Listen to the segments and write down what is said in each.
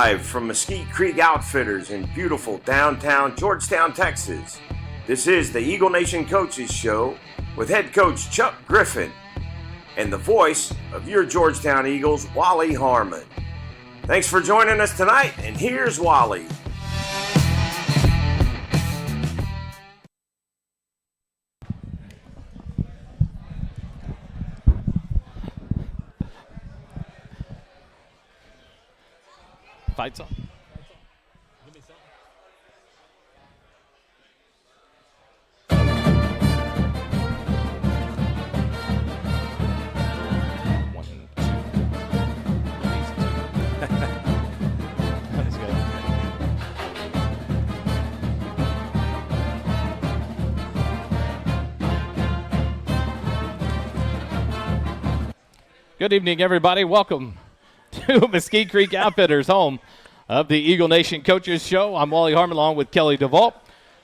Live from Mesquite Creek Outfitters in beautiful downtown Georgetown, Texas. This is the Eagle Nation Coaches Show with head coach Chuck Griffin and the voice of your Georgetown Eagles, Wally Harmon. Thanks for joining us tonight, and here's Wally. Fight song. Give me something. 1, 2. That's good. Good evening, everybody. Welcome to Mesquite Creek Outfitters, home of the Eagle Nation Coaches Show. I'm Wally Harmon along with Kelly DeVoll.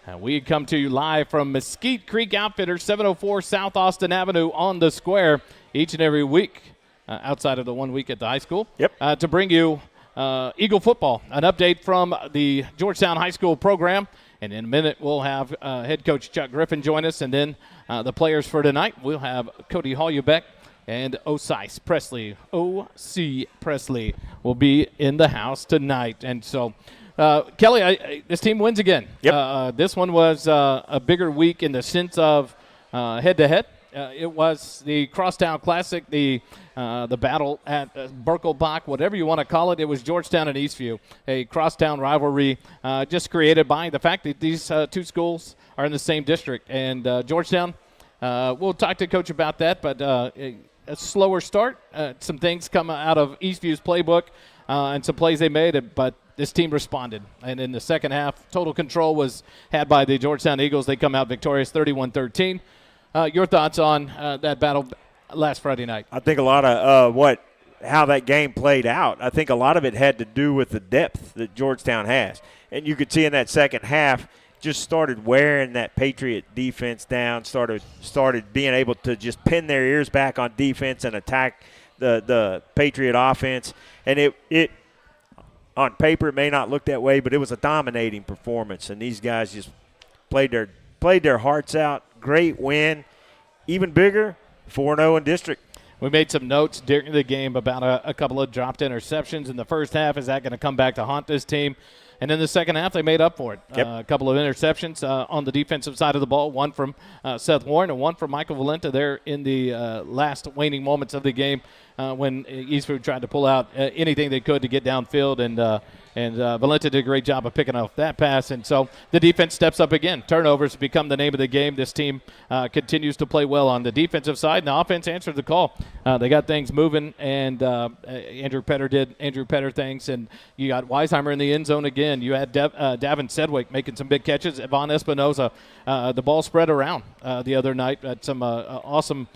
And we come to you live from Mesquite Creek Outfitters, 704 South Austin Avenue on the square each and every week, outside of the 1 week at the high school. Yep. To bring you Eagle football, an update from the Georgetown High School program. And in a minute, we'll have head coach Chuck Griffin join us. And then the players for tonight, we'll have Cody Hollubeck and O.C. Presley will be in the house tonight. And so, Kelly, this team wins again. Yep. This one was a bigger week in the sense of head-to-head. It was the Crosstown Classic, the battle at Birkelbach, whatever you want to call it. It was Georgetown and Eastview, a crosstown rivalry just created by the fact that these two schools are in the same district. And Georgetown, we'll talk to Coach about that, but a slower start. Some things come out of Eastview's playbook and some plays they made, but this team responded. And in the second half, total control was had by the Georgetown Eagles. They come out victorious 31-13. Your thoughts on that battle last Friday night? I think a lot of how that game played out, I think a lot of it had to do with the depth that Georgetown has. And you could see in that second half, just started wearing that Patriot defense down, started being able to just pin their ears back on defense and attack the Patriot offense. And it on paper it may not look that way, but it was a dominating performance. And these guys just played their hearts out. Great win. Even bigger, 4-0 in district. We made some notes during the game about a couple of dropped interceptions in the first half. Is that going to come back to haunt this team? And in the second half, they made up for it. Yep. A couple of interceptions on the defensive side of the ball, one from Seth Warren and one from Michael Valenta there in the last waning moments of the game when Eastwood tried to pull out anything they could to get downfield. And Valenta did a great job of picking off that pass. And so the defense steps up again. Turnovers become the name of the game. This team continues to play well on the defensive side, and the offense answered the call. They got things moving, and Andrew Petter did Andrew Petter things. And you got Weisheimer in the end zone again. You had Davin Sedgwick making some big catches. Yvonne Espinoza, the ball spread around the other night. Had some awesome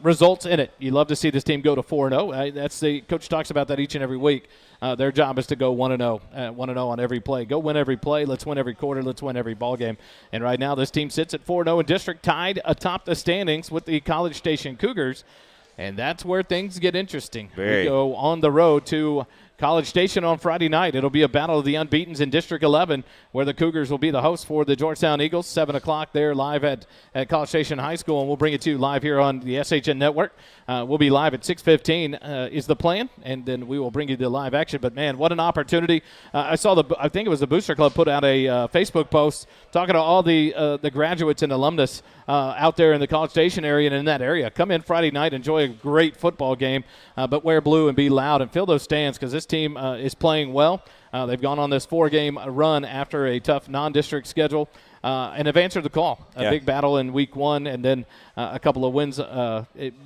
results in it. You love to see this team go to 4-0. That's the coach talks about that each and every week. Their job is to go 1-0, 1-0 on every play. Go win every play. Let's win every quarter. Let's win every ball game. And right now, this team sits at 4-0 in district, tied atop the standings with the College Station Cougars. And that's where things get interesting. We go on the road to College Station on Friday night. It'll be a battle of the unbeatens in District 11, where the Cougars will be the host for the Georgetown Eagles. 7 o'clock there live at College Station High School, and we'll bring it to you live here on the SHN Network. We'll be live at 6:15 is the plan, and then we will bring you the live action. But, man, what an opportunity. I think it was the Booster Club put out a Facebook post talking to all the graduates and alumnus out there in the College Station area and in that area. Come in Friday night, enjoy a great football game, but wear blue and be loud and fill those stands because this team is playing well. They've gone on this 4-game run after a tough non-district schedule and have answered the call. A big battle in week 1 and then a couple of wins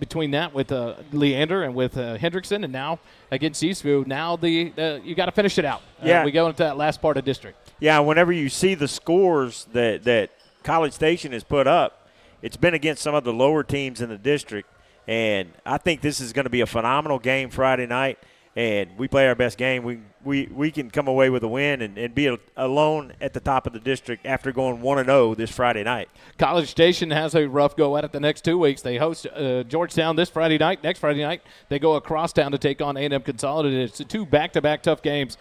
between that with Leander and with Hendrickson and now against Eastview. Now you got to finish it out. We go into that last part of district. Yeah, whenever you see the scores that College Station has put up, it's been against some of the lower teams in the district. And I think this is going to be a phenomenal game Friday night. And we play our best game. we can come away with a win and be alone at the top of the district after going 1-0 this Friday night. College Station has a rough go at it the next 2 weeks. They host Georgetown this Friday night. Next Friday night, they go across town to take on A&M Consolidated. It's 2 back-to-back tough games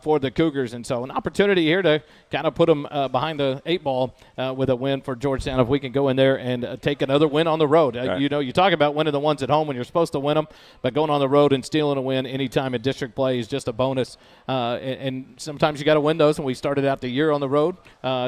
for the Cougars. And so an opportunity here to kind of put them behind the 8 ball with a win for Georgetown if we can go in there and take another win on the road. Right. You talk about winning the ones at home when you're supposed to win them, but going on the road and stealing a win anytime in district play is just a bonus. And sometimes you got to win those, and we started out the year on the road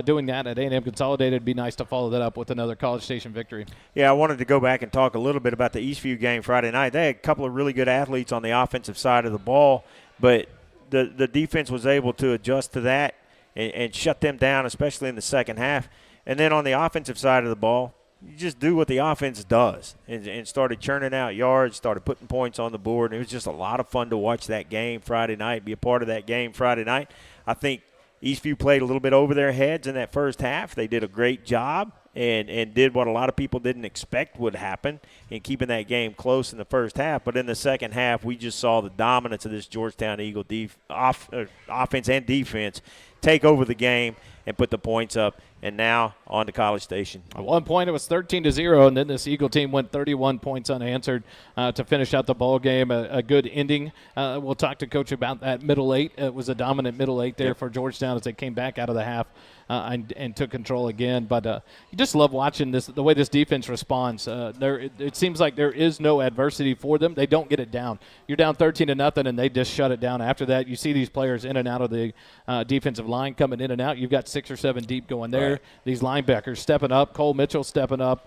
doing that at A&M Consolidated. It'd be nice to follow that up with another College Station victory. Yeah, I wanted to go back and talk a little bit about the Eastview game Friday night. They had a couple of really good athletes on the offensive side of the ball, but the defense was able to adjust to that and shut them down, especially in the second half. And then on the offensive side of the ball, you just do what the offense does and started churning out yards, started putting points on the board. And it was just a lot of fun to watch that game Friday night, be a part of that game Friday night. I think Eastview played a little bit over their heads in that first half. They did a great job and did what a lot of people didn't expect would happen in keeping that game close in the first half. But in the second half, we just saw the dominance of this Georgetown Eagle offense and defense take over the game and put the points up. And now on to College Station. At one point it was 13-0, and then this Eagle team went 31 points unanswered to finish out the ball game. A good ending. We'll talk to Coach about that middle 8. It was a dominant middle 8 there for Georgetown as they came back out of the half and took control again. But you just love watching the way this defense responds. It seems like there is no adversity for them. They don't get it down. You're down 13-0, and they just shut it down after that. You see these players in and out of the defensive line coming in and out. You've got 6 or 7 deep going there. Right. These linebackers stepping up. Cole Mitchell stepping up,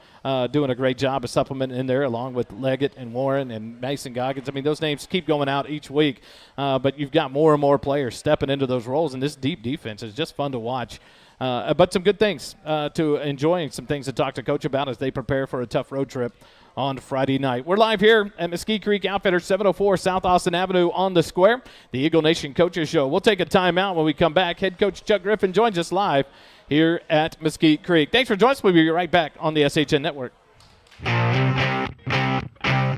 doing a great job of supplementing in there along with Leggett and Warren and Mason Goggins. I mean, those names keep going out each week, but you've got more and more players stepping into those roles, and this deep defense is just fun to watch. But some good things to enjoy and some things to talk to Coach about as they prepare for a tough road trip on Friday night. We're live here at Mesquite Creek Outfitters, 704 South Austin Avenue on the Square, the Eagle Nation Coaches Show. We'll take a timeout. When we come back, head coach Chuck Griffin joins us live here at Mesquite Creek. Thanks for joining us. We'll be right back on the SHN Network.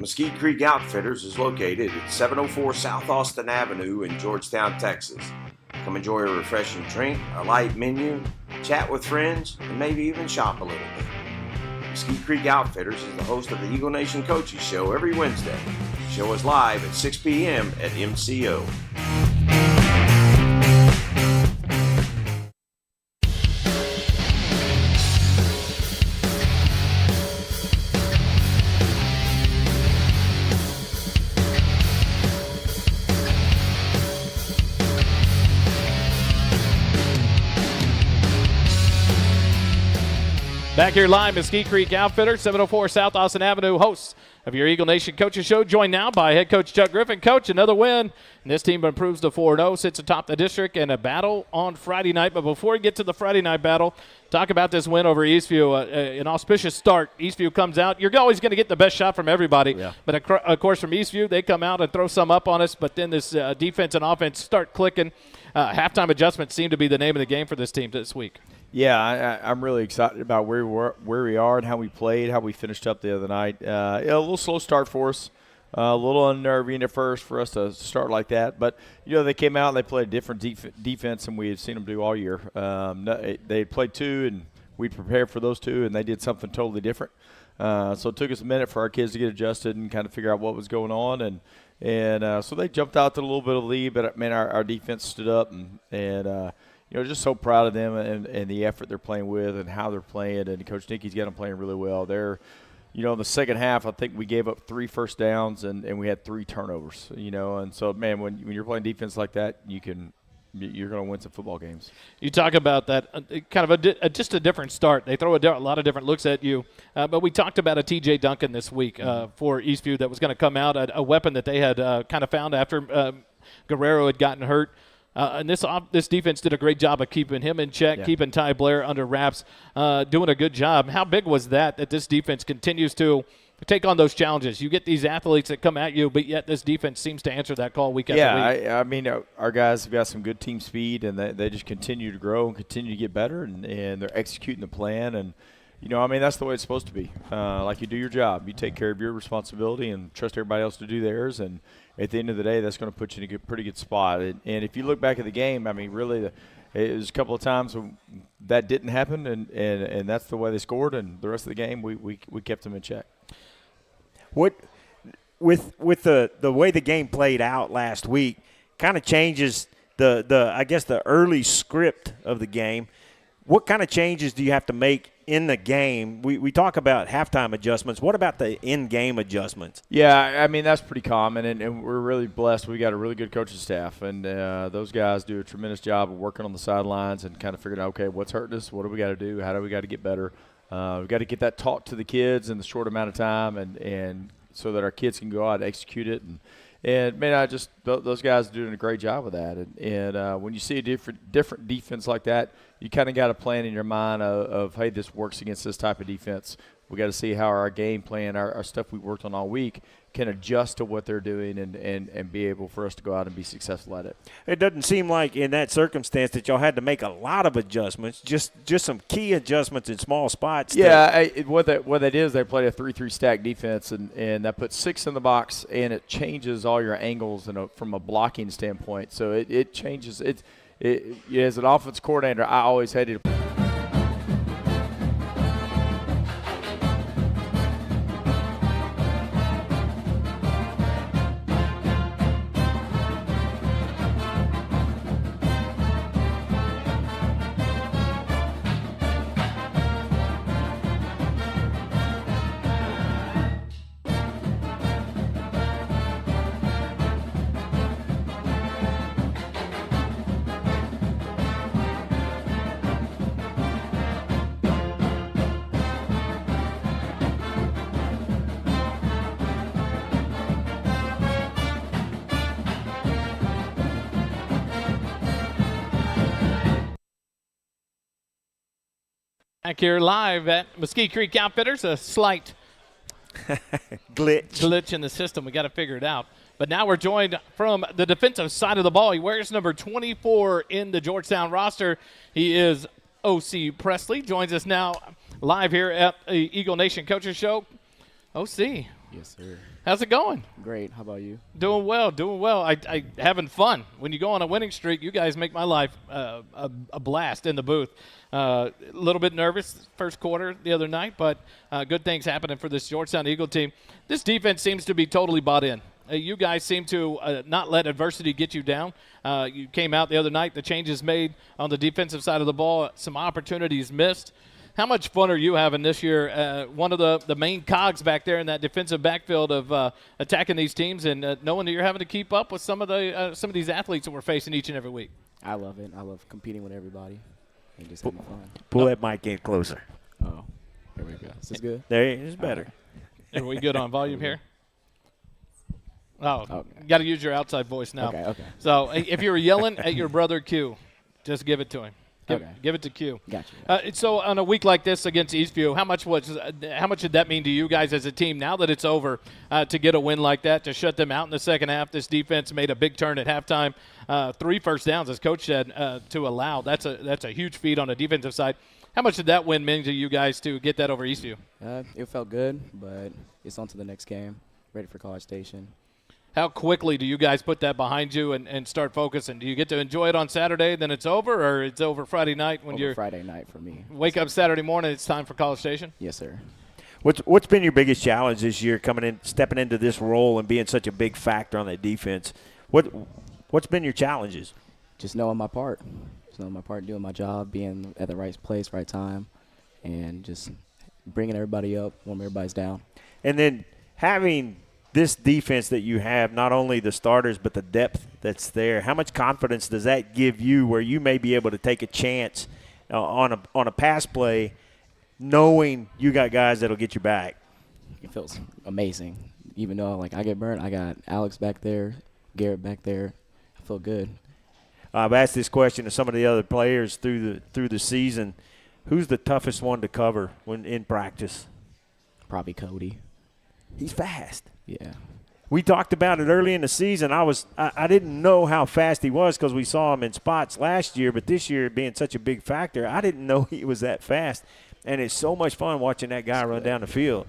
Mesquite Creek Outfitters is located at 704 South Austin Avenue in Georgetown, Texas. Come enjoy a refreshing drink, a light menu, chat with friends, and maybe even shop a little bit. Mesquite Creek Outfitters is the host of the Eagle Nation Coaches Show every Wednesday. The show is live at 6 p.m. at MCO. Back here live, Mesquite Creek Outfitters, 704 South Austin Avenue, hosts of your Eagle Nation Coaches Show. Joined now by head coach Chuck Griffin. Coach, another win. And this team improves to 4-0, sits atop the district, and a battle on Friday night. But before we get to the Friday night battle, talk about this win over Eastview. An auspicious start. Eastview comes out. You're always going to get the best shot from everybody. Yeah. But, of course, from Eastview, they come out and throw some up on us. But then this defense and offense start clicking. Halftime adjustments seem to be the name of the game for this team this week. Yeah, I'm really excited about where we are and how we played, how we finished up the other night. A little slow start for us, a little unnerving at first for us to start like that. But, they came out and they played a different defense than we had seen them do all year. They had played 2, and we prepared for those 2, and they did something totally different. So it took us a minute for our kids to get adjusted and kind of figure out what was going on. And so they jumped out to a little bit of lead, but, man, our defense stood up and just so proud of them and the effort they're playing with and how they're playing. And Coach Nicky's got them playing really well. They're, in the second half, I think we gave up 3 first downs and we had 3 turnovers, And so, man, when you're playing defense like that, you're going to win some football games. You talk about that kind of just a different start. They throw a lot of different looks at you. But we talked about a T.J. Duncan this week for Eastview that was going to come out, a weapon that they had kind of found after Guerrero had gotten hurt. And this defense did a great job of keeping him in check, keeping Ty Blair under wraps, doing a good job. How big was that this defense continues to take on those challenges? You get these athletes that come at you, but yet this defense seems to answer that call week after week. I mean, our guys have got some good team speed, and they just continue to grow and continue to get better, and they're executing the plan. And I mean, that's the way it's supposed to be. Like you do your job. You take care of your responsibility and trust everybody else to do theirs. And at the end of the day, that's going to put you in a pretty good spot. And if you look back at the game, I mean, really, it was a couple of times when that didn't happen, and that's the way they scored. And the rest of the game, we kept them in check. What with the way the game played out last week kind of changes the I guess the early script of the game. What kind of changes do you have to make in the game? We talk about halftime adjustments. What about the in-game adjustments? Yeah, I mean, that's pretty common, and we're really blessed. We got a really good coaching staff, and those guys do a tremendous job of working on the sidelines and kind of figuring out, okay, what's hurting us? What do we got to do? How do we got to get better? We've got to get that taught to the kids in the short amount of time and so that our kids can go out and execute it. And man, those guys are doing a great job with that. And when you see a different defense like that, you kind of got a plan in your mind of, hey, this works against this type of defense. We got to see how our game plan, our stuff we worked on all week, can adjust to what they're doing and be able for us to go out and be successful at it. It doesn't seem like in that circumstance that y'all had to make a lot of adjustments, just some key adjustments in small spots. Yeah, what that is, they play a 3-3 stack defense, and that puts 6 in the box, and it changes all your angles from a blocking standpoint. So it changes. It as an offense coordinator, I always hated it. Back here live at Mesquite Creek Outfitters, a slight glitch in the system. We got to figure it out. But now we're joined from the defensive side of the ball. He wears number 24 in the Georgetown roster. He is O.C. Presley. Joins us now live here at the Eagle Nation Coaches Show. O.C. Yes, sir. How's it going? Great. How about you? Doing well. I having fun. When you go on a winning streak, you guys make my life a blast in the booth. A little bit nervous first quarter the other night, but good things happening for this Georgetown Eagle team. This defense seems to be totally bought in. You guys seem to not let adversity get you down. You came out the other night, the changes made on the defensive side of the ball, some opportunities missed. How much fun are you having this year? One of the main cogs back there in that defensive backfield of attacking these teams and knowing that you're having to keep up with some of these athletes that we're facing each and every week. I love it. I love competing with everybody and just having fun. Pull that mic in closer. Oh, there we go. Is this good? There, it's better. Are we good on volume here? Oh, okay. Got to use your outside voice now. Okay. So if you were yelling at your brother Q, just give it to him. Give it to Q. Gotcha. So on a week like this against Eastview, how much did that mean to you guys as a team now that it's over to get a win like that, to shut them out in the second half? This defense made a big turn at halftime. 3 first downs, as Coach said, to allow. That's a huge feat on the defensive side. How much did that win mean to you guys to get that over Eastview? It felt good, but it's on to the next game. Ready for College Station. How quickly do you guys put that behind you and start focusing? Do you get to enjoy it on Saturday, then it's over, or it's over Friday night when you're Friday night for me. Wake up Saturday morning, it's time for College Station? Yes, sir. What's been your biggest challenge this year stepping into this role and being such a big factor on that defense? What's been your challenges? Just knowing my part. Doing my job, being at the right place, right time, and just bringing everybody up when everybody's down. And then having this defense that you have, not only the starters but the depth that's there, how much confidence does that give you where you may be able to take a chance on a pass play knowing you got guys that'll get you back? It feels amazing. Even though, I get burnt, I got Alex back there, Garrett back there. I feel good. I've asked this question to some of the other players through the season. Who's the toughest one to cover when in practice? Probably Cody. He's fast. Yeah. We talked about it early in the season. I didn't know how fast he was because we saw him in spots last year, but this year being such a big factor, I didn't know he was that fast. And it's so much fun watching that guy run down the field.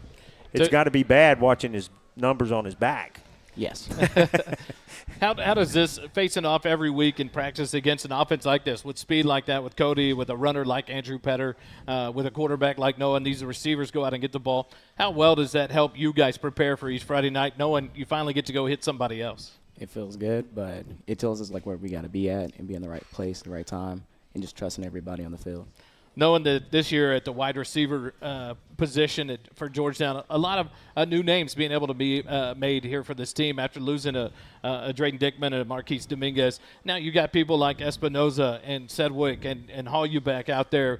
It's got to be bad watching his numbers on his back. Yes. How does this facing off every week in practice against an offense like this, with speed like that, with Cody, with a runner like Andrew Petter, with a quarterback like Noah, and these receivers go out and get the ball, how well does that help you guys prepare for each Friday night, knowing you finally get to go hit somebody else? It feels good, but it tells us like where we got to be at and be in the right place at the right time and just trusting everybody on the field. Knowing that this year at the wide receiver position for Georgetown, a lot of new names being able to be made here for this team after losing a Drayden Dickman and a Marquise Dominguez. Now you got people like Espinoza and Sedgwick and Hallback out there,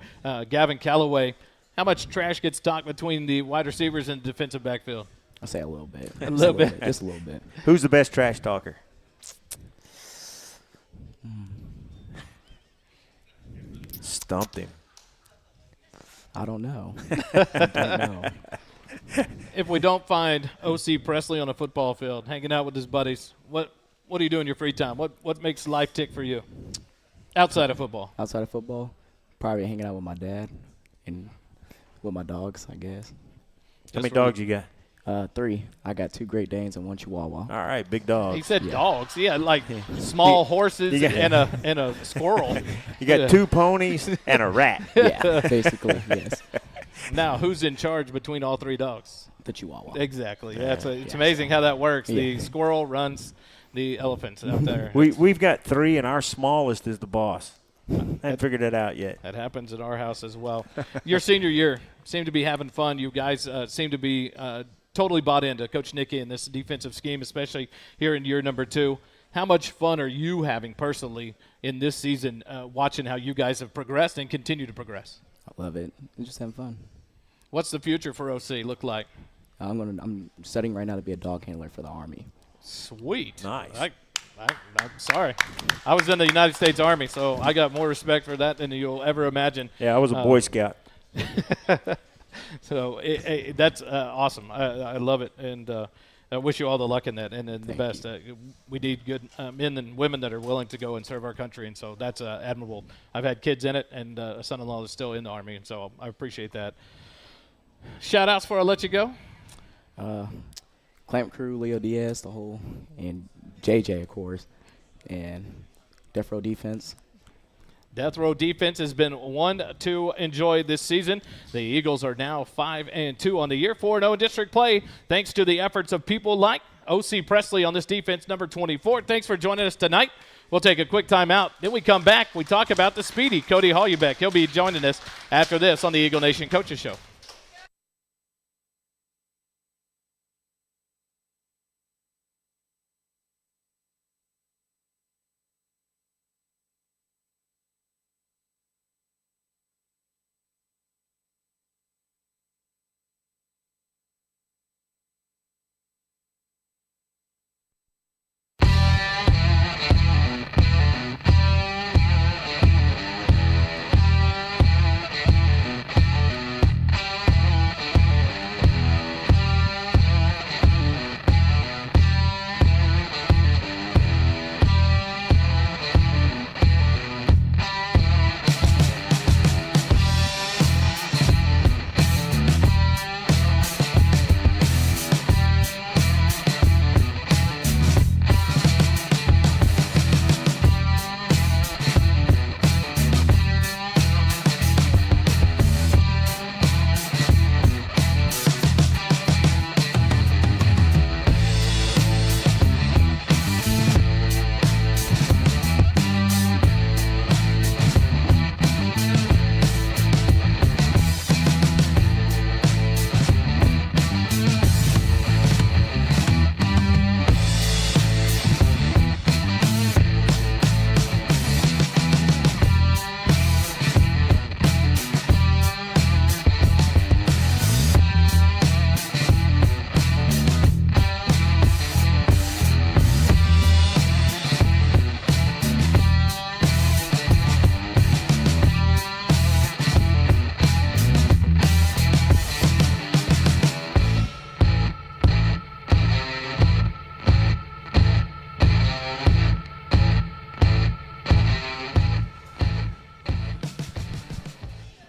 Gavin Callaway. How much trash gets talked between the wide receivers and the defensive backfield? I'll say a little bit. A little bit. Just a little bit. Who's the best trash talker? Stumped him. I don't know. I don't know. If we don't find O.C. Presley on a football field, hanging out with his buddies, what do you do in your free time? What makes life tick for you outside of football? Outside of football, probably hanging out with my dad and with my dogs, I guess. How many dogs you got? 3. I got 2 Great Danes and 1 Chihuahua. All right, big dogs. He said dogs. Yeah, like small horses and a squirrel. You got 2 ponies and a rat. Yeah, basically, yes. Now, who's in charge between all 3 dogs? The Chihuahua. Exactly. It's amazing how that works. Yeah. The squirrel runs the elephants out there. We've got 3, and our smallest is the boss. I haven't figured it out yet. That happens at our house as well. Your senior year seemed to be having fun. You guys seem to be totally bought into Coach Nicky and this defensive scheme, especially here in year number 2. How much fun are you having personally in this season watching how you guys have progressed and continue to progress? I love it. I'm just having fun. What's the future for OC look like? I'm studying right now to be a dog handler for the Army. Sweet. Nice. I'm sorry. I was in the United States Army, so I got more respect for that than you'll ever imagine. Yeah, I was a Boy Scout. So that's awesome. I love it, and I wish you all the luck in that and the best. We need good men and women that are willing to go and serve our country, and so that's admirable. I've had kids in it, and a son-in-law is still in the Army, and so I appreciate that. Shout-outs before I let you go? Clamp Crew, Leo Diaz, the whole, and JJ, of course, and Death Row Defense. Death Row Defense has been one to enjoy this season. The Eagles are now 5-2 on the year, 4-0 in district play, thanks to the efforts of people like O.C. Presley on this defense, number 24. Thanks for joining us tonight. We'll take a quick time out. Then we come back. We talk about the speedy Cody Hallback. He'll be joining us after this on the Eagle Nation Coaches Show.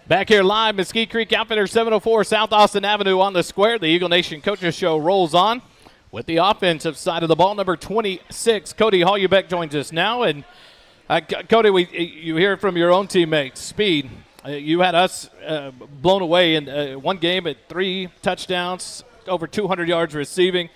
Back here live, Mesquite Creek Outfitters, 704 South Austin Avenue on the square. The Eagle Nation Coaches Show rolls on with the offensive side of the ball. Number 26, Cody Hollubeck joins us now. And Cody, you hear from your own teammates, speed. You had us blown away in one game at 3 touchdowns, over 200 yards receiving,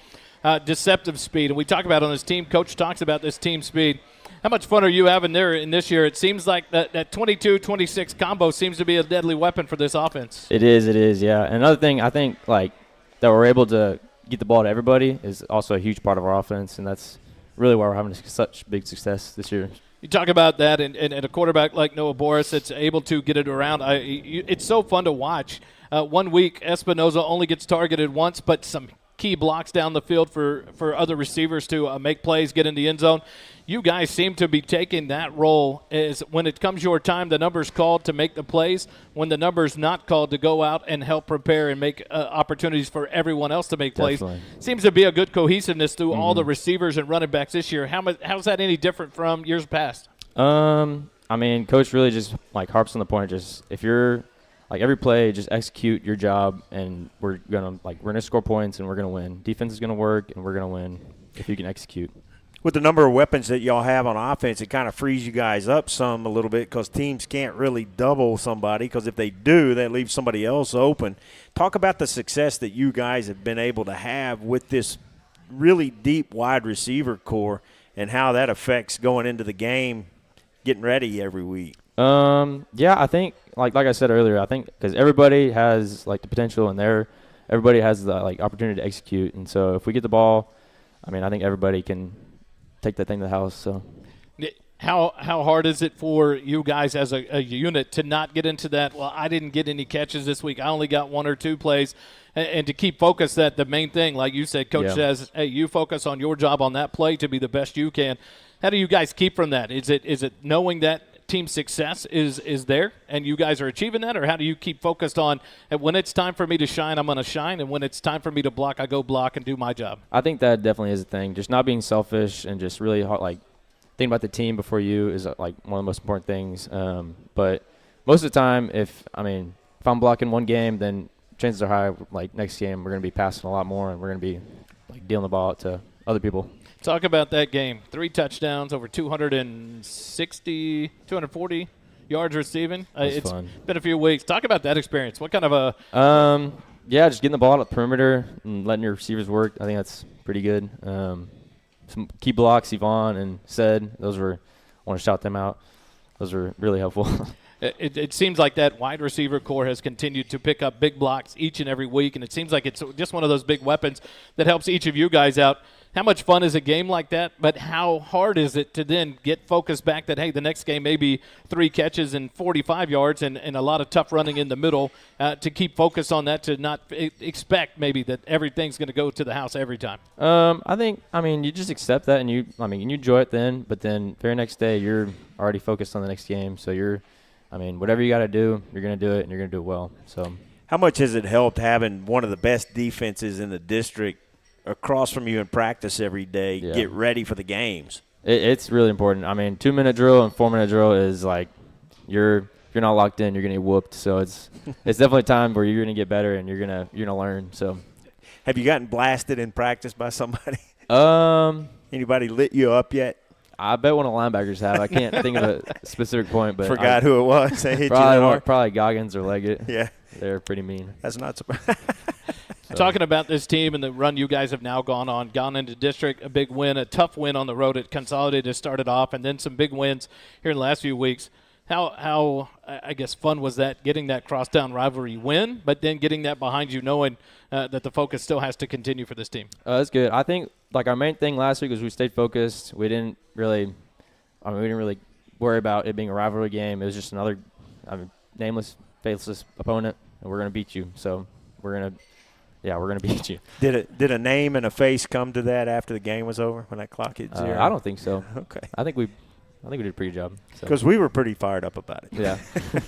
deceptive speed. And we talk about on this team, Coach talks about this team speed. How much fun are you having there in this year? It seems like that 22-26 combo seems to be a deadly weapon for this offense. It is, yeah. Another thing I think, like, that we're able to get the ball to everybody is also a huge part of our offense, and that's really why we're having such big success this year. You talk about that, and a quarterback like Noah Boris that's able to get it around. It's so fun to watch. 1 week, Espinoza only gets targeted once, but some key blocks down the field for other receivers to make plays, get in the end zone. You guys seem to be taking that role as when it comes your time, the number's called to make the plays. When the number's not called, to go out and help prepare and make opportunities for everyone else to make plays. Definitely. Seems to be a good cohesiveness through all the receivers and running backs this year. How's that any different from years past? I mean, Coach really just, like, harps on the point, just if you're – like, every play, just execute your job, and we're gonna score points, and we're gonna win. Defense is gonna work, and we're gonna win if you can execute. With the number of weapons that y'all have on offense, it kind of frees you guys up a little bit because teams can't really double somebody, because if they do, that leaves somebody else open. Talk about the success that you guys have been able to have with this really deep wide receiver core and how that affects going into the game, getting ready every week. Yeah, I think like I said earlier, I think because everybody has like the potential and everybody has the like opportunity to execute, and so if we get the ball, I mean, I think everybody can take that thing to the house. So how hard is it for you guys as a unit to not get into that? Well, I didn't get any catches this week. I only got 1 or 2 plays, and to keep focus that the main thing, like you said, Coach says, hey, you focus on your job on that play to be the best you can. How do you guys keep from that? Is it knowing that team success is there and you guys are achieving that, or how do you keep focused on when it's time for me to shine, I'm going to shine, and when it's time for me to block, I go block and do my job? I think that definitely is a thing. Just not being selfish and just really like thinking about the team before you is like one of the most important things. But most of the time, if I'm blocking one game, then chances are high like next game we're going to be passing a lot more, and we're going to be like dealing the ball out to other people. Talk about that game. 3 touchdowns, over 240 yards receiving. It's fun. Been a few weeks. Talk about that experience. What kind of a just getting the ball out the perimeter and letting your receivers work. I think that's pretty good. Some key blocks, Yvonne and Said, I want to shout them out. Those were really helpful. It seems like that wide receiver core has continued to pick up big blocks each and every week, and it seems like it's just one of those big weapons that helps each of you guys out. How much fun is a game like that, but how hard is it to then get focused back that, hey, the next game may be 3 catches and 45 yards and a lot of tough running in the middle, to keep focus on that, to not expect maybe that everything's going to go to the house every time? You just accept that, and you enjoy it then, but then very next day you're already focused on the next game, so whatever you got to do, you're going to do it, and you're going to do it well. So, how much has it helped having one of the best defenses in the district across from you in practice every day, get ready for the games? It's really important. 2-minute drill and 4-minute drill is like if you're not locked in, you're going to get whooped. So it's definitely time where you're going to get better and you're going to learn. So, have you gotten blasted in practice by somebody? Anybody lit you up yet? I bet one of the linebackers have. I can't think of a specific point, but forgot who it was. They hit probably Goggins or Leggett. Yeah, they're pretty mean. That's not surprising. So. Talking about this team and the run you guys have now gone into district, a big win, a tough win on the road at Consolidated started off, and then some big wins here in the last few weeks. How I guess fun was that, getting that crosstown rivalry win, but then getting that behind you, knowing that the focus still has to continue for this team? That's good. I think like our main thing last week was we stayed focused. We didn't really worry about it being a rivalry game. It was just another nameless, faceless opponent, and we're going to beat you. So we're going to beat you. Did a name and a face come to that after the game was over when that clock hit 0? I don't think so. Okay. I think we I think we did a pretty good job. Because we were pretty fired up about it. Yeah.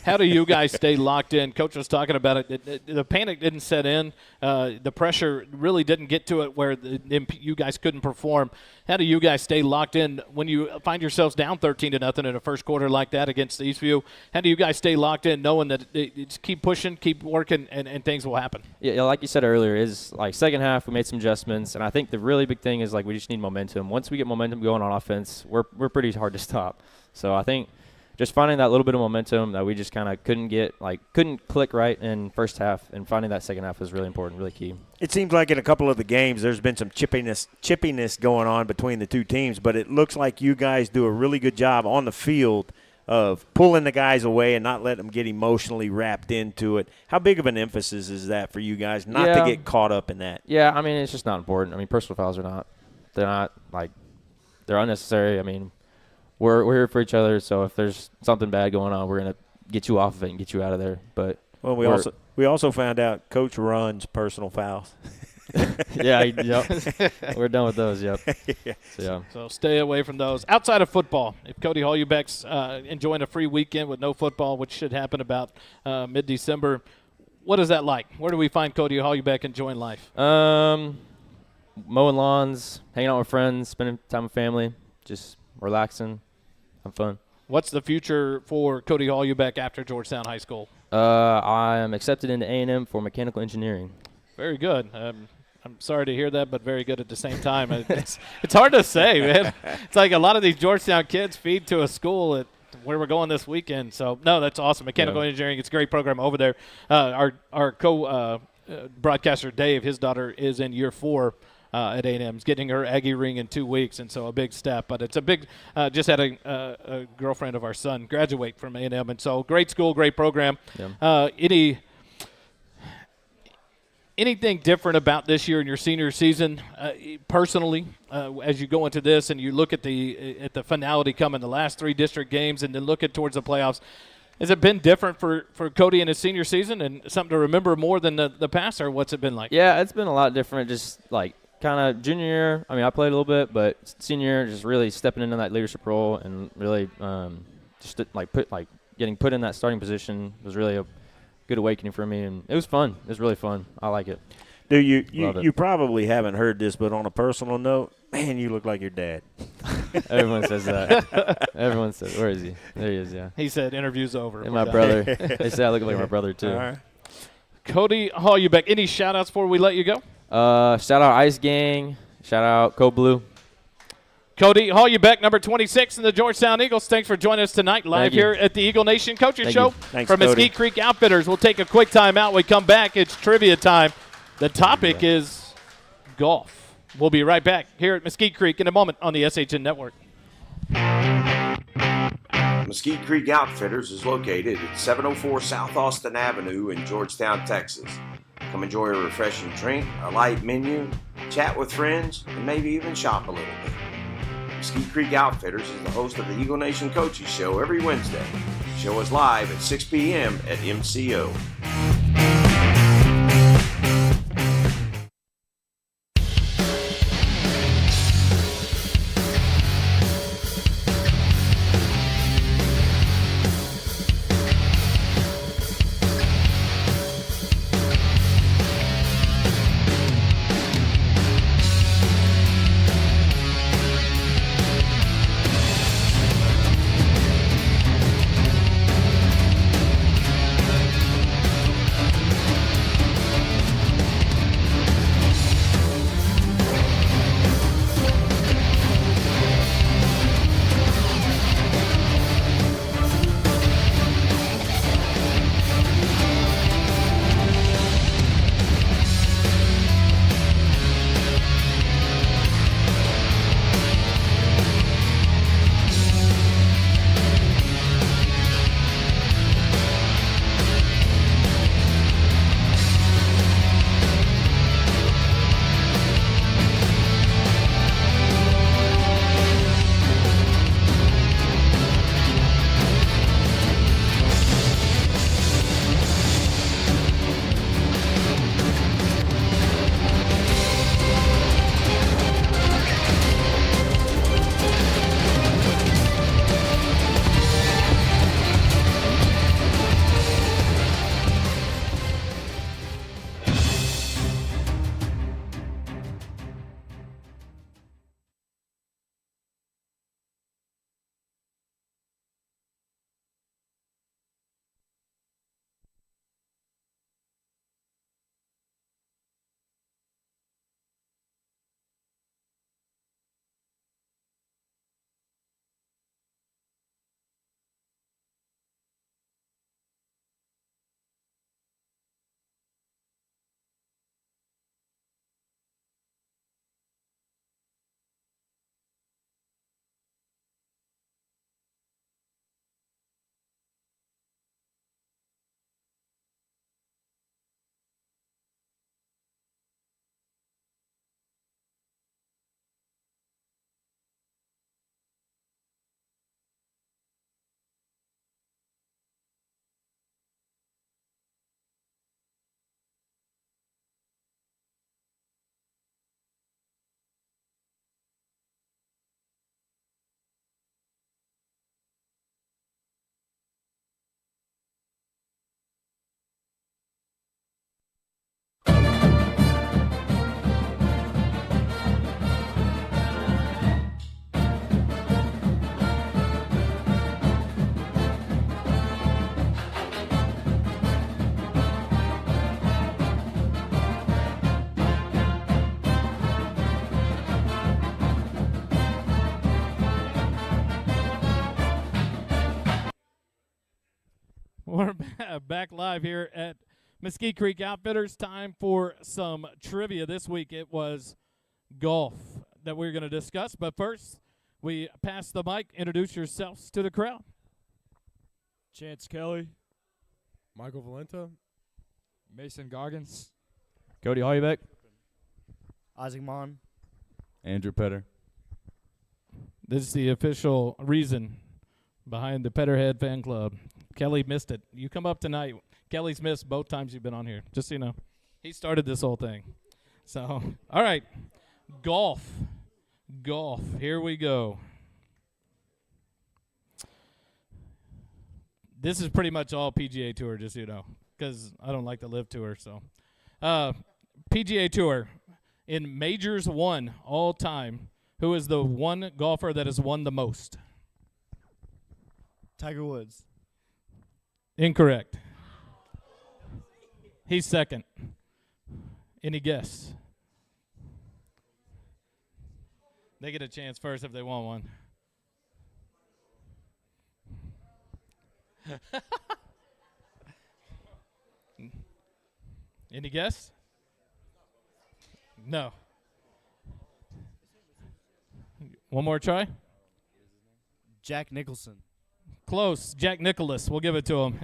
How do you guys stay locked in? Coach was talking about it. The panic didn't set in. The pressure really didn't get to it where you guys couldn't perform. How do you guys stay locked in when you find yourselves down 13-0 in a first quarter like that against Eastview? How do you guys stay locked in knowing that just keep pushing, keep working, and things will happen? Yeah, like you said earlier, is like second half we made some adjustments, and I think the really big thing is like we just need momentum. Once we get momentum going on offense, we're pretty hard to stop. So I think just finding that little bit of momentum that we just kind of couldn't click right in first half, and finding that second half was really important, really key. It seems like in a couple of the games there's been some chippiness going on between the two teams, but it looks like you guys do a really good job on the field of pulling the guys away and not letting them get emotionally wrapped into it. How big of an emphasis is that for you guys not to get caught up in that? Yeah, I mean, it's just not important. I mean, personal fouls they're unnecessary. I mean, we're here for each other, so if there's something bad going on, we're going to get you off of it and get you out of there. But we also found out Coach runs personal fouls. We're done with those, yep. So stay away from those. Outside of football, if Cody Holubeck's enjoying a free weekend with no football, which should happen about mid-December, what is that like? Where do we find Cody Holubeck enjoying life? Mowing lawns, hanging out with friends, spending time with family, just relaxing, having fun. What's the future for Cody Holubeck after Georgetown High School? I am accepted into A&M for mechanical engineering. Very good. I'm sorry to hear that, but very good at the same time. It's hard to say, man. It's like a lot of these Georgetown kids feed to a school at where we're going this weekend. So, no, that's awesome. Mechanical engineering, it's a great program over there. Our co-broadcaster, Dave, his daughter is in year 4 at A&M. He's getting her Aggie ring in 2 weeks, and so a big step. But it's a big just had a girlfriend of our son graduate from A&M, and so great school, great program. Yeah. Anything different about this year in your senior season, personally, as you go into this and you look at the finality coming, the last 3 district games, and then looking towards the playoffs? Has it been different for Cody in his senior season and something to remember more than the past, or what's it been like? Yeah, it's been a lot different. Just like kind of junior year, I mean, I played a little bit, but senior year, just really stepping into that leadership role and really getting put in that starting position was really a good awakening for me, and it was fun. It was really fun. I like it. Dude, you probably haven't heard this, but on a personal note, man, you look like your dad. Everyone says that. Everyone says, where is he? There he is, yeah. He said, interview's over. And my brother. They say I look like my brother, too. All right. Cody Holubeck, any shout-outs before we let you go? Shout out Ice Gang. Shout out Code Blue. Cody Holubeck, number 26 in the Georgetown Eagles. Thanks for joining us tonight live here at the Eagle Nation Coaches Show from Mesquite Creek Outfitters. We'll take a quick time out. When we come back, it's trivia time. The topic is golf. We'll be right back here at Mesquite Creek in a moment on the SHN Network. Mesquite Creek Outfitters is located at 704 South Austin Avenue in Georgetown, Texas. Come enjoy a refreshing drink, a light menu, chat with friends, and maybe even shop a little bit. Mesquite Creek Outfitters is the host of the Eagle Nation Coaches Show every Wednesday. Show us live at 6 p.m. at MCO. Back live here at Mesquite Creek Outfitters. Time for some trivia. This week it was golf that we're going to discuss. But first, we pass the mic. Introduce yourselves to the crowd. Chance Kelly, Michael Valenta, Mason Goggins, Cody Hoybeck. Isaac Mon. Andrew Petter. This is the official reason behind the Petterhead fan club. Kelly missed it. You come up tonight. Kelly's missed both times you've been on here, just so you know. He started this whole thing. So, all right, golf. Golf. Here we go. This is pretty much all PGA Tour, just so you know, because I don't like the Live Tour. So, PGA Tour, in Majors won all time, who is the one golfer that has won the most? Tiger Woods. Incorrect. He's second. Any guess? They get a chance first if they want one. Any guess? No. One more try? Jack Nicholson. Close. Jack Nicklaus. We'll give it to him.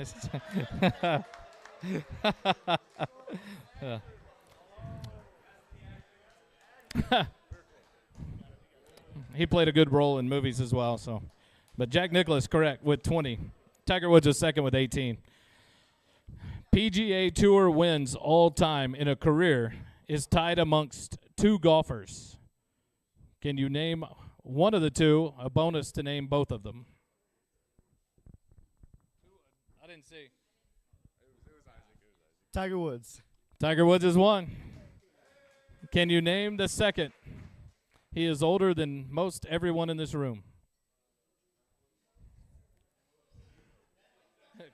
He played a good role in movies as well. So, but Jack Nicklaus, correct, with 20. Tiger Woods is second with 18. PGA Tour wins all time in a career is tied amongst two golfers. Can you name one of the two? A bonus to name both of them. I didn't see. Tiger Woods. Tiger Woods is one. Can you name the second? He is older than most everyone in this room.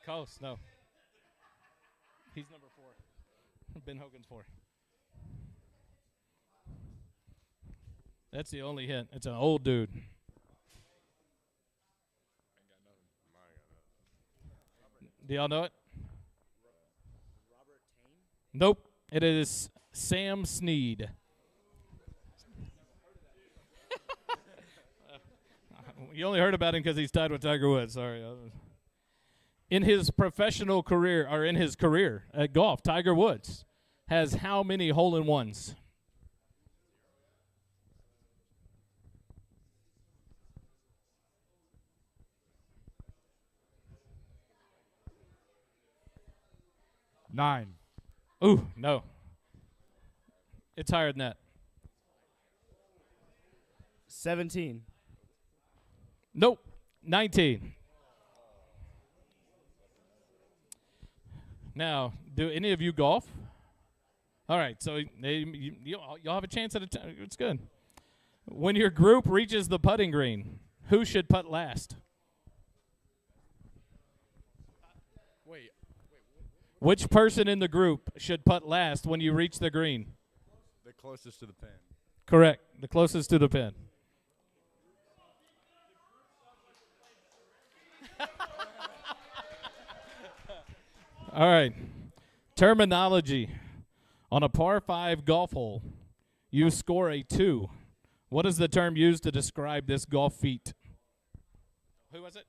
Close, no. He's number 4. Ben Hogan's 4. That's the only hint. It's an old dude. Do y'all know it? Nope. It is Sam Snead. You only heard about him because he's tied with Tiger Woods. Sorry. In his professional career, or in his career at golf, Tiger Woods has how many hole-in-ones? Nine. Ooh, no. It's higher than that. 17. Nope. 19. Now, do any of you golf? All right, so you'll have a chance at a time. It's good. When your group reaches the putting green, who should putt last? Wait. Which person in the group should putt last when you reach the green? The closest to the pin. Correct. The closest to the pin. All right. Terminology. On a par 5 golf hole, you score a 2. What is the term used to describe this golf feat? Who was it?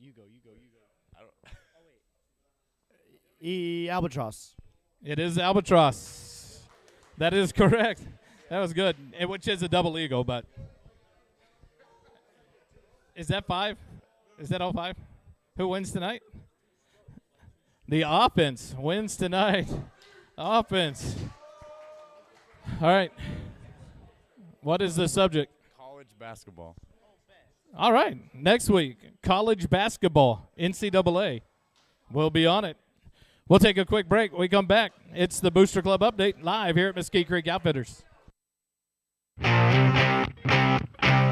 You go. I don't. Albatross. It is albatross. That is correct. That was good. Which is a double eagle, but is that 5? Is that all 5? Who wins tonight? The offense wins tonight. Offense. All right. What is the subject? College basketball. All right. Next week, college basketball, NCAA. We'll be on it. We'll take a quick break. When we come back, it's the Booster Club update live here at Mesquite Creek Outfitters.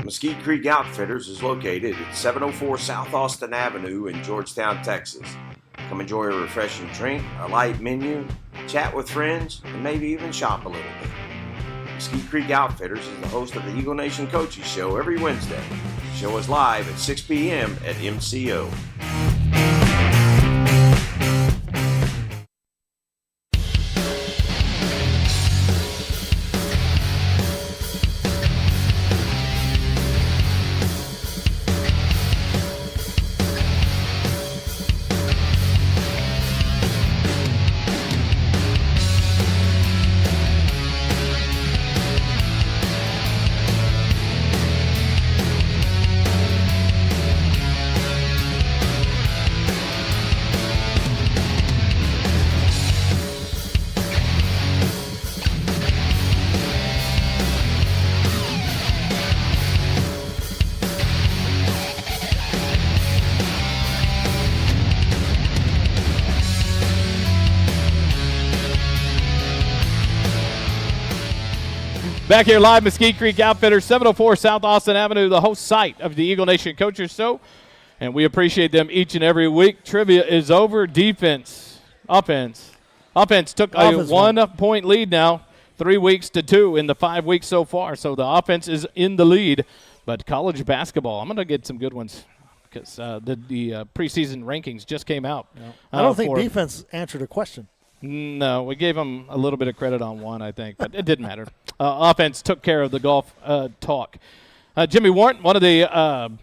Mesquite Creek Outfitters is located at 704 South Austin Avenue in Georgetown, Texas. Come enjoy a refreshing drink, a light menu, chat with friends, and maybe even shop a little bit. Mesquite Creek Outfitters is the host of the Eagle Nation Coaches Show every Wednesday. The show is live at 6 p.m. at MCO. Back here live, Mesquite Creek Outfitters, 704 South Austin Avenue, the host site of the Eagle Nation Coaches Show. And we appreciate them each and every week. Trivia is over. Defense, offense. Offense took a 1-point lead now, 3 weeks to 2 in the 5 weeks so far. So the offense is in the lead. But college basketball, I'm going to get some good ones because the preseason rankings just came out. I don't think defense answered a question. No, we gave them a little bit of credit on one, I think, but it didn't matter. Offense took care of the golf talk. Jimmy Warren, one of the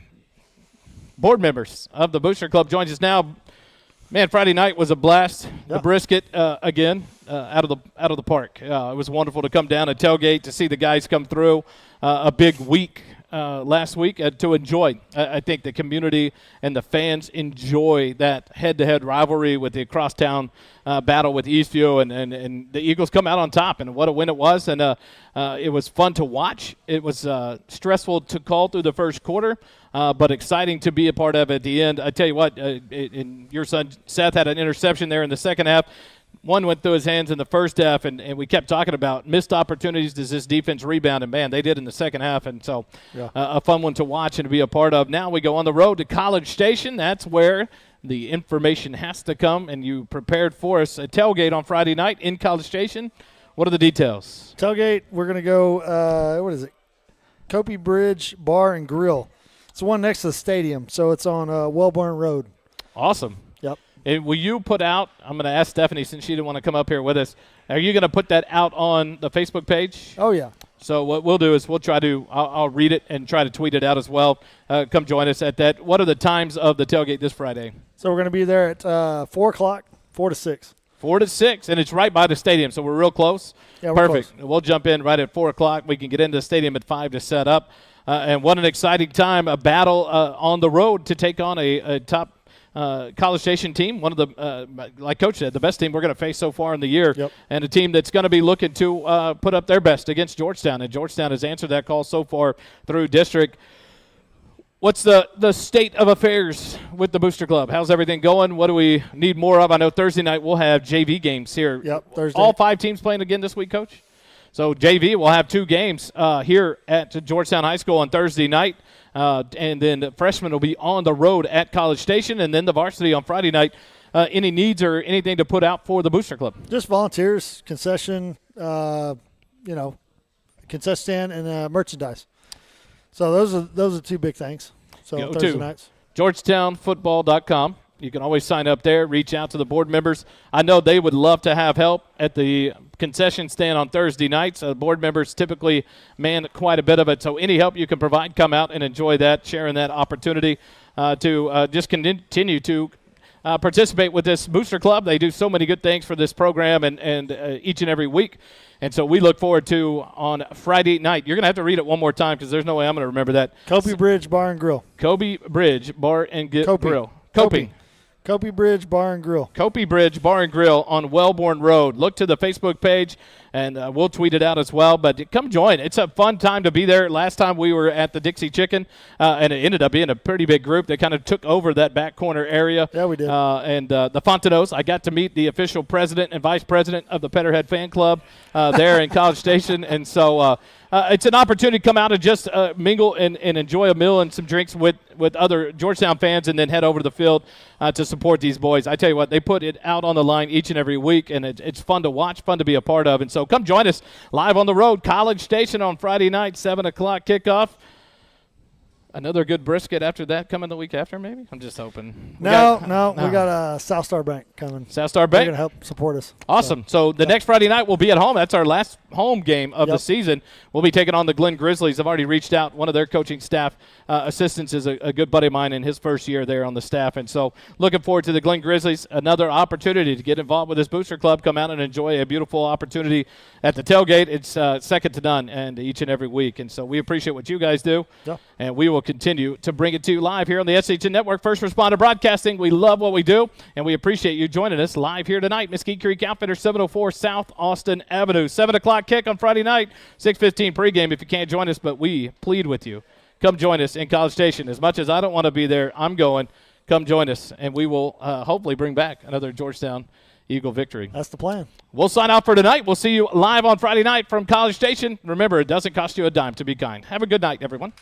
board members of the Booster Club, joins us now. Man, Friday night was a blast. Yeah. The brisket again out of the park. It was wonderful to come down and tailgate to see the guys come through. A big week last week to enjoy. I think the community and the fans enjoy that head-to-head rivalry with the crosstown battle with Eastview, and the Eagles come out on top, and what a win it was. And it was fun to watch. It was stressful to call through the first quarter, but exciting to be a part of at the end. I tell you what, your son Seth had an interception there in the second half. One went through his hands in the first half, and we kept talking about missed opportunities. Does this defense rebound? And, man, they did in the second half. And so a fun one to watch and to be a part of. Now we go on the road to College Station. That's where the information has to come, and you prepared for us a tailgate on Friday night in College Station. What are the details? Tailgate, we're going to go, what is it? Copey Bridge Bar and Grill. It's the one next to the stadium, so it's on Wellborn Road. Awesome. Yep. And will you put out, I'm going to ask Stephanie since she didn't want to come up here with us, are you going to put that out on the Facebook page? Oh, yeah. So what we'll do is we'll try to, I'll read it and try to tweet it out as well. Come join us at that. What are the times of the tailgate this Friday? So we're going to be there at 4 o'clock, 4 to 6. 4 to 6, and it's right by the stadium, so we're real close. Yeah, we're perfect. Close. We'll jump in right at 4 o'clock. We can get into the stadium at 5 to set up. And what an exciting time, a battle on the road to take on a top College Station team, one of the, like Coach said, the best team we're going to face so far in the year, and a team that's going to be looking to put up their best against Georgetown. And Georgetown has answered that call so far through district. What's the state of affairs with the Booster Club? How's everything going? What do we need more of? I know Thursday night we'll have JV games here. Yep, Thursday. All 5 teams playing again this week, Coach? So JV will have 2 games here at Georgetown High School on Thursday night. And then the freshmen will be on the road at College Station, and then the varsity on Friday night. Any needs or anything to put out for the Booster Club? Just volunteers, concession, concession stand, and merchandise. So those are 2 big things. So Go Thursday to nights. GeorgetownFootball.com. You can always sign up there, reach out to the board members. I know they would love to have help at the concession stand on Thursday nights. Board members typically man quite a bit of it. So any help you can provide, come out and enjoy that, sharing that opportunity to just continue to participate with this Booster Club. They do so many good things for this program and each and every week. And so we look forward to on Friday night. You're going to have to read it one more time because there's no way I'm going to remember that. Copey Bridge Bar and Grill. Copey Bridge Bar and Grill. Copey Bridge Bar and Grill. Copey Bridge Bar and Grill on Wellborn Road. Look to the Facebook page, and we'll tweet it out as well. But come join. It's a fun time to be there. Last time we were at the Dixie Chicken, and it ended up being a pretty big group. They kind of took over that back corner area. Yeah, we did. And the Fontanos, I got to meet the official president and vice president of the Petterhead Fan Club there in College Station. And so it's an opportunity to come out and just mingle and enjoy a meal and some drinks with other Georgetown fans, and then head over to the field to support these boys. I tell you what, they put it out on the line each and every week, and it's fun to watch, fun to be a part of. And so come join us live on the road, College Station on Friday night, 7 o'clock kickoff. Another good brisket after that coming the week after, maybe? I'm just hoping. We got South Star Bank coming. South Star Bank? They're going to help support us. Awesome. So the next Friday night we'll be at home. That's our last home game of the season. We'll be taking on the Glen Grizzlies. I've already reached out. One of their coaching staff assistants is a good buddy of mine in his first year there on the staff. And so looking forward to the Glen Grizzlies. Another opportunity to get involved with this Booster Club. Come out and enjoy a beautiful opportunity at the tailgate. It's second to none and each and every week. And so we appreciate what you guys do. Yeah. And we will continue to bring it to you live here on the SHN Network, First Responder Broadcasting. We love what we do, and we appreciate you joining us live here tonight. Mesquite Creek Outfitters, 704 South Austin Avenue. 7 o'clock kick on Friday night, 6:15 pregame if you can't join us, but we plead with you. Come join us in College Station. As much as I don't want to be there, I'm going. Come join us, and we will hopefully bring back another Georgetown Eagle victory. That's the plan. We'll sign off for tonight. We'll see you live on Friday night from College Station. Remember, it doesn't cost you a dime to be kind. Have a good night, everyone.